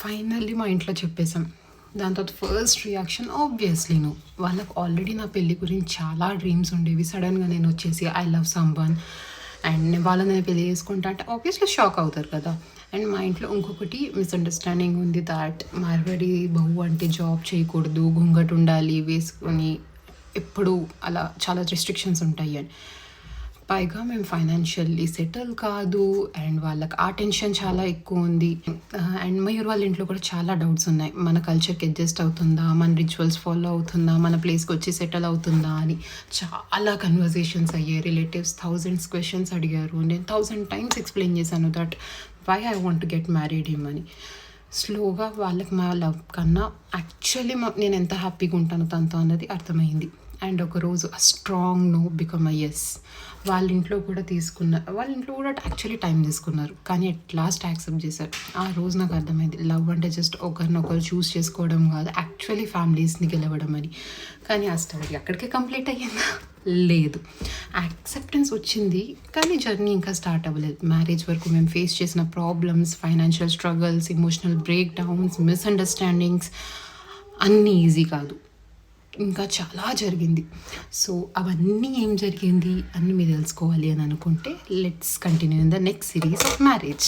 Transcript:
Finally మా ఇంట్లో చెప్పేసాం. దాని తర్వాత ఫస్ట్ రియాక్షన్ ఆబ్వియస్లీ నో. వాళ్ళకి ఆల్రెడీ నా పెళ్లి గురించి చాలా డ్రీమ్స్ ఉండేవి. సడన్గా నేను వచ్చేసి ఐ లవ్ సమ్‌వన్ అండ్ వాళ్ళని నేను పెళ్లి చేసుకుంటా అంటే ఆబ్వియస్లీ షాక్ అవుతారు కదా. అండ్ మా ఇంట్లో ఇంకొకటి మిస్‌అండర్‌స్టాండింగ్ ఉంది దాట్ మార్వాడి బహు అంటే జాబ్ చేయకూడదు, ఘూంఘట్ ఉండాలి వేసుకొని, ఎప్పుడు అలా చాలా రెస్ట్రిక్షన్స్ ఉంటాయి అని. పైగా మేము ఫైనాన్షియల్లీ సెటిల్ కాదు అండ్ వాళ్ళకి ఆ టెన్షన్ చాలా ఎక్కువ ఉంది. అండ్ మయూర్ వాళ్ళ ఇంట్లో కూడా చాలా డౌట్స్ ఉన్నాయి. మన కల్చర్కి అడ్జస్ట్ అవుతుందా, మన రిచువల్స్ ఫాలో అవుతుందా, మన ప్లేస్కి వచ్చి సెటిల్ అవుతుందా అని చాలా కన్వర్జేషన్స్ అయ్యాయి. రిలేటివ్స్ థౌజండ్స్ క్వశ్చన్స్ అడిగారు. నేను 1000 టైమ్స్ ఎక్స్ప్లెయిన్ చేశాను that why I want to get married him అని. స్లోగా వాళ్ళకి మా లవ్ కన్నా యాక్చువల్లీ నేను ఎంత హ్యాపీగా ఉంటాను తనతో అన్నది అర్థమైంది. అండ్ ఒకరోజు ఆ strong no become a yes. వాళ్ళ ఇంట్లో కూడా యాక్చువల్లీ టైం తీసుకున్నారు, కానీ అట్ లాస్ట్ యాక్సెప్ట్ చేశారు. ఆ రోజు నాకు అర్థమైంది లవ్ అంటే జస్ట్ ఒకరినొకరు చూస్ చేసుకోవడం కాదు, యాక్చువల్లీ ఫ్యామిలీస్ని గెలవడం అని. కానీ ఆ స్టోరీ అక్కడికే కంప్లీట్ అయ్యిందా? లేదు. యాక్సెప్టెన్స్ వచ్చింది, కానీ జర్నీ ఇంకా స్టార్ట్ అవ్వలేదు. మ్యారేజ్ వరకు మేము ఫేస్ చేసిన problems, financial struggles, emotional break downs, misunderstandings అన్నీ ఈజీ కాదు. ఇంకా చాలా జరిగింది. సో అవన్నీ ఏం జరిగింది అన్నీ మీరు తెలుసుకోవాలి అని అనుకుంటే let's continue in the next series of marriage.